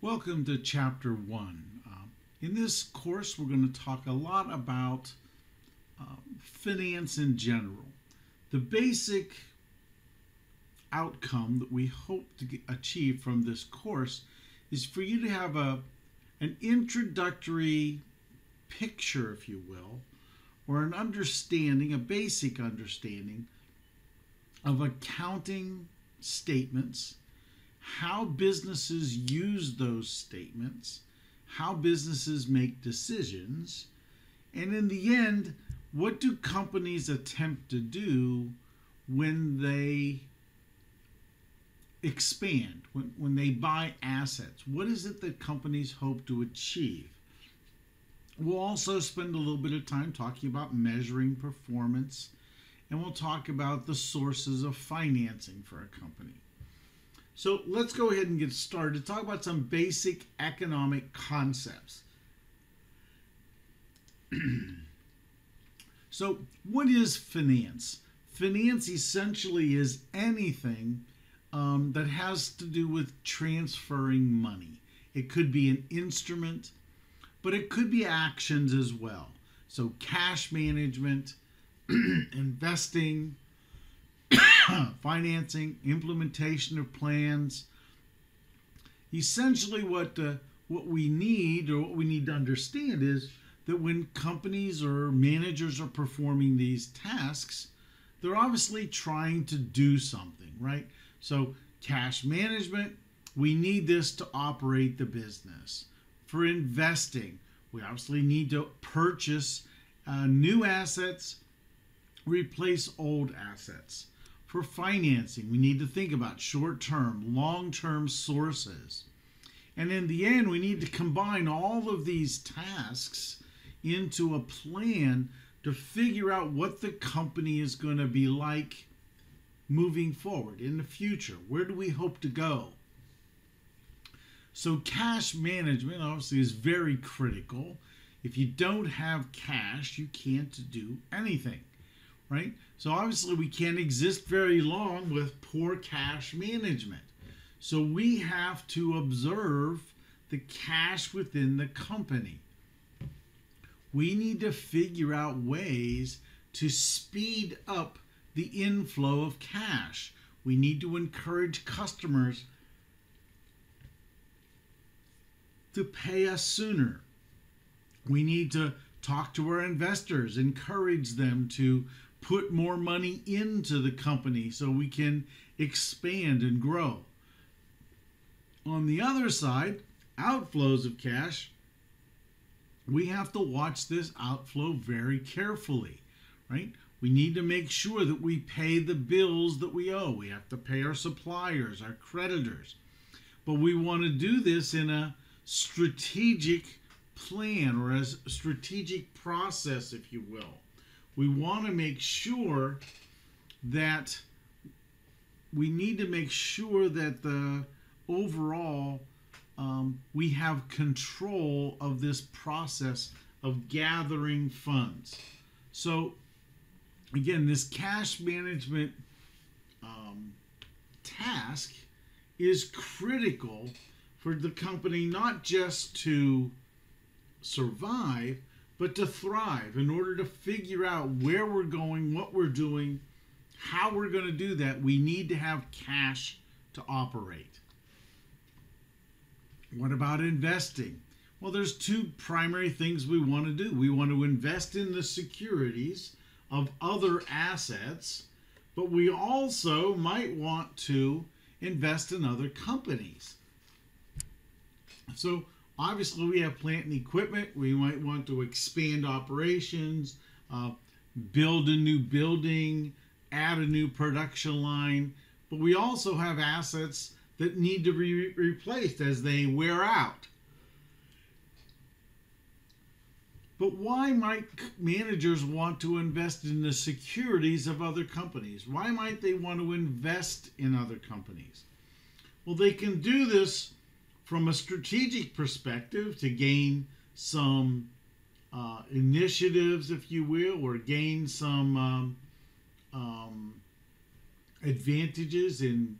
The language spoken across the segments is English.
Welcome to Chapter 1. In this course, we're going to talk a lot about finance in general. The basic outcome that we hope to achieve from this course is for you to have an introductory picture, if you will, or an understanding, a basic understanding of accounting statements, how businesses use those statements, how businesses make decisions, and in the end, what do companies attempt to do when they expand, when they buy assets? What is it that companies hope to achieve? We'll also spend a little bit of time talking about measuring performance, and we'll talk about the sources of financing for a company. So let's go ahead and get started. Talk about some basic economic concepts. So what is finance? Finance essentially is anything that has to do with transferring money. It could be an instrument, but it could be actions as well. So cash management, investing, financing, implementation of plans. Essentially what we need, or what we need to understand, is that when companies or managers are performing these tasks, they're obviously trying to do something, right? So cash management, we need this to operate the business. For investing, we obviously need to purchase new assets, replace old assets. For financing, we need to think about short-term, long-term sources. And in the end, we need to combine all of these tasks into a plan to figure out what the company is going to be like moving forward in the future. Where do we hope to go? So cash management obviously is very critical. If you don't have cash, you can't do anything, right? So obviously we can't exist very long with poor cash management. So we have to observe the cash within the company. We need to figure out ways to speed up the inflow of cash. We need to encourage customers to pay us sooner. We need to talk to our investors, encourage them to put more money into the company so we can expand and grow. On the other side, outflows of cash, we have to watch this outflow very carefully, right? We need to make sure that we pay the bills that we owe. We have to pay our suppliers, our creditors. But we want to do this in a strategic plan, or as a strategic process, if you will. We want to make sure that the overall we have control of this process of gathering funds. So again, this cash management task is critical for the company, not just to survive, but to thrive. In order to figure out where we're going, what we're doing, how we're going to do that, we need to have cash to operate. What about investing? Well, there's two primary things we want to do. We want to invest in the securities of other assets, but we also might want to invest in other companies. So obviously, we have plant and equipment. We might want to expand operations, build a new building, add a new production line. But we also have assets that need to be replaced as they wear out. But why might managers want to invest in the securities of other companies? Why might they want to invest in other companies? Well, they can do this from a strategic perspective to gain some initiatives, if you will, or gain some advantages in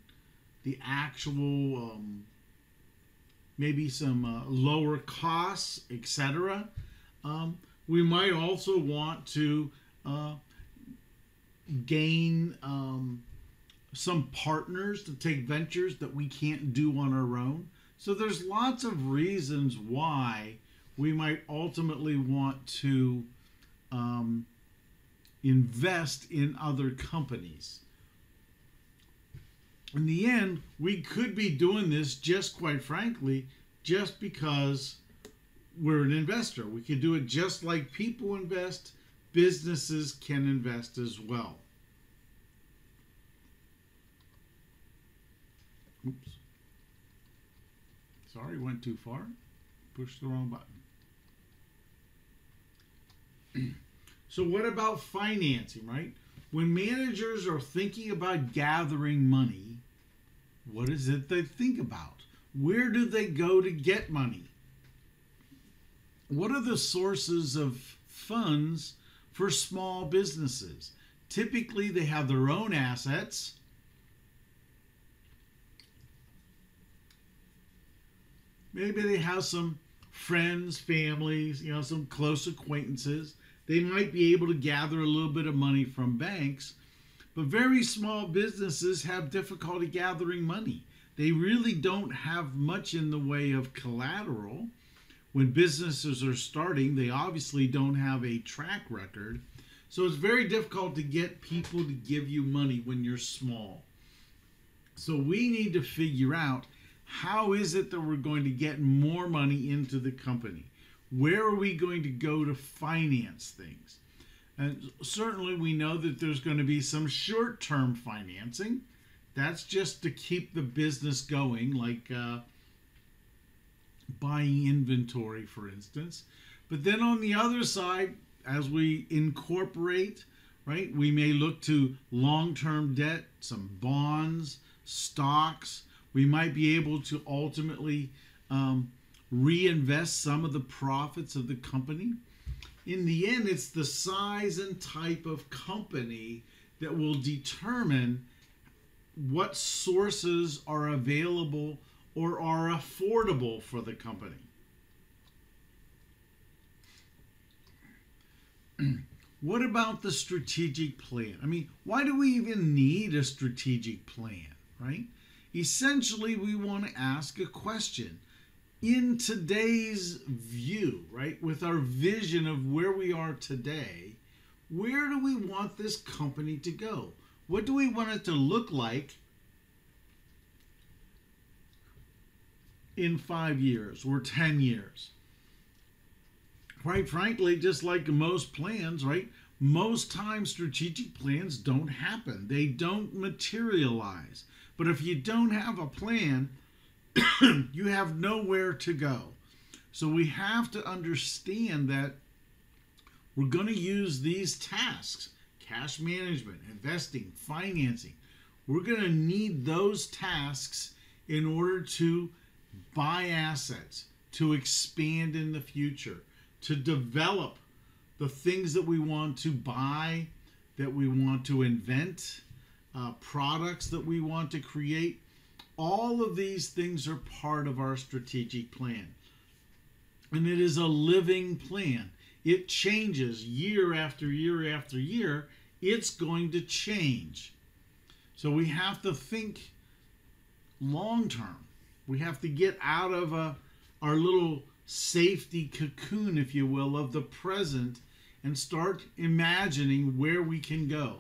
the actual maybe some lower costs, etc. We might also want to gain some partners to take ventures that we can't do on our own. So there's lots of reasons why we might ultimately want to invest in other companies. In the end, we could be doing this just, quite frankly, just because we're an investor. We could do it just like people invest. Businesses can invest as well. Oops. Sorry, went too far. Pushed the wrong button. So what about financing, right? When managers are thinking about gathering money, what is it they think about? Where do they go to get money? What are the sources of funds for small businesses? Typically, they have their own assets. Maybe they have some friends, families, some close acquaintances. They might be able to gather a little bit of money from banks, but very small businesses have difficulty gathering money. They really don't have much in the way of collateral. When businesses are starting, they obviously don't have a track record. So it's very difficult to get people to give you money when you're small. So we need to figure out, how is it that we're going to get more money into the company? Where are we going to go to finance things? And certainly we know that there's going to be some short-term financing. That's just to keep the business going, like buying inventory, for instance. But then on the other side, as we incorporate, right, we may look to long-term debt, some bonds, stocks. We might be able to ultimately reinvest some of the profits of the company. In the end, it's the size and type of company that will determine what sources are available or are affordable for the company. What about the strategic plan? I mean, why do we even need a strategic plan, right? Essentially, we want to ask a question. In today's view, right, with our vision of where we are today, where do we want this company to go? What do we want it to look like in 5 years or 10 years? Quite frankly, just like most plans, right, most times strategic plans don't happen. They don't materialize. But if you don't have a plan, you have nowhere to go. So we have to understand that we're going to use these tasks, cash management, investing, financing. We're going to need those tasks in order to buy assets, to expand in the future, to develop the things that we want to buy, that we want to invent, products that we want to create. All of these things are part of our strategic plan. And it is a living plan. It changes year after year after year. It's going to change. So we have to think long term. We have to get out of our little safety cocoon, if you will, of the present and start imagining where we can go.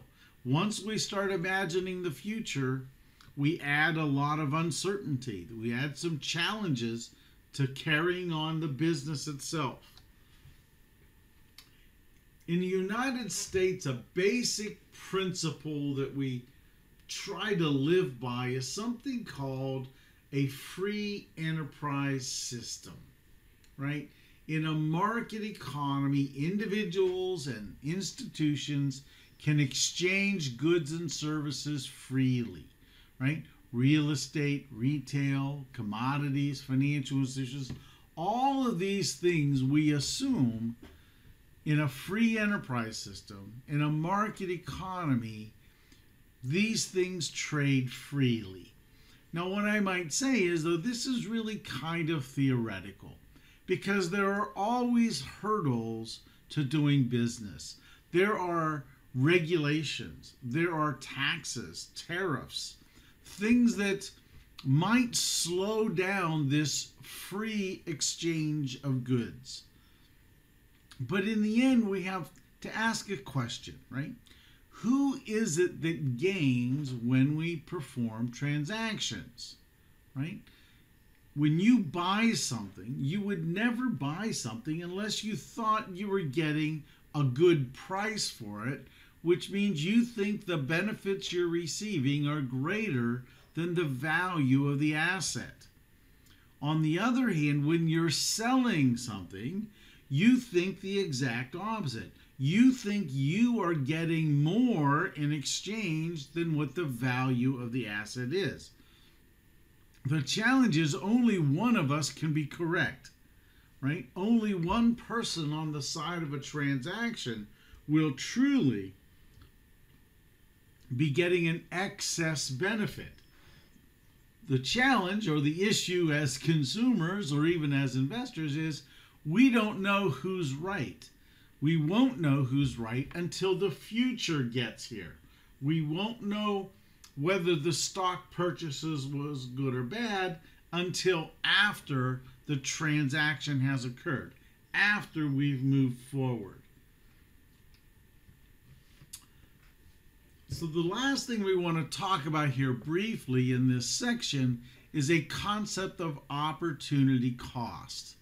Once we start imagining the future, we add a lot of uncertainty. We add some challenges to carrying on the business itself. In the United States, a basic principle that we try to live by is something called a free enterprise system, right? In a market economy, individuals and institutions can exchange goods and services freely, right? Real estate, retail, commodities, financial institutions, all of these things we assume in a free enterprise system, in a market economy, these things trade freely. Now, what I might say is, though, this is really kind of theoretical because there are always hurdles to doing business. There are regulations, there are taxes, tariffs, things that might slow down this free exchange of goods. But in the end, we have to ask a question, right? Who is it that gains when we perform transactions, right? When you buy something, you would never buy something unless you thought you were getting a good price for it, which means you think the benefits you're receiving are greater than the value of the asset. On the other hand, when you're selling something, you think the exact opposite. You think you are getting more in exchange than what the value of the asset is. The challenge is only one of us can be correct, right? Only one person on the side of a transaction will truly be getting an excess benefit. The challenge or the issue as consumers or even as investors is we don't know who's right. We won't know who's right until the future gets here. We won't know whether the stock purchases was good or bad until after the transaction has occurred, after we've moved forward. So the last thing we want to talk about here briefly in this section is a concept of opportunity cost.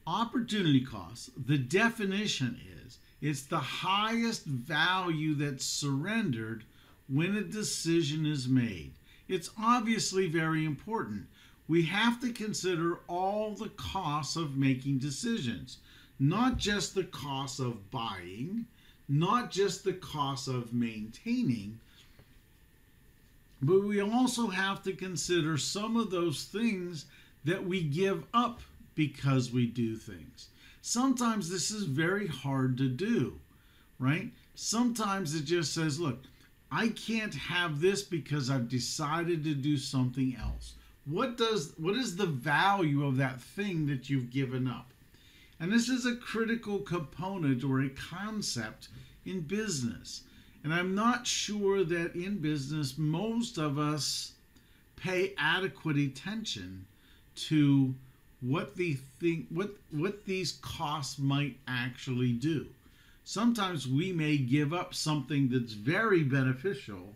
Opportunity cost, the definition is, it's the highest value that's surrendered when a decision is made. It's obviously very important. We have to consider all the costs of making decisions, not just the cost of buying, not just the cost of maintaining, but we also have to consider some of those things that we give up because we do things. Sometimes this is very hard to do, right? Sometimes it just says, look, I can't have this because I've decided to do something else. What is the value of that thing that you've given up? And this is a critical component or a concept in business. And I'm not sure that in business most of us pay adequate attention to what these costs might actually do. Sometimes we may give up something that's very beneficial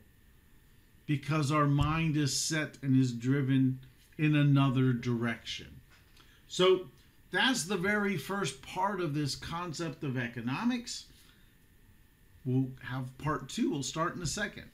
because our mind is set and is driven in another direction. So that's the very first part of this concept of economics. We'll have part 2. We'll start in a second.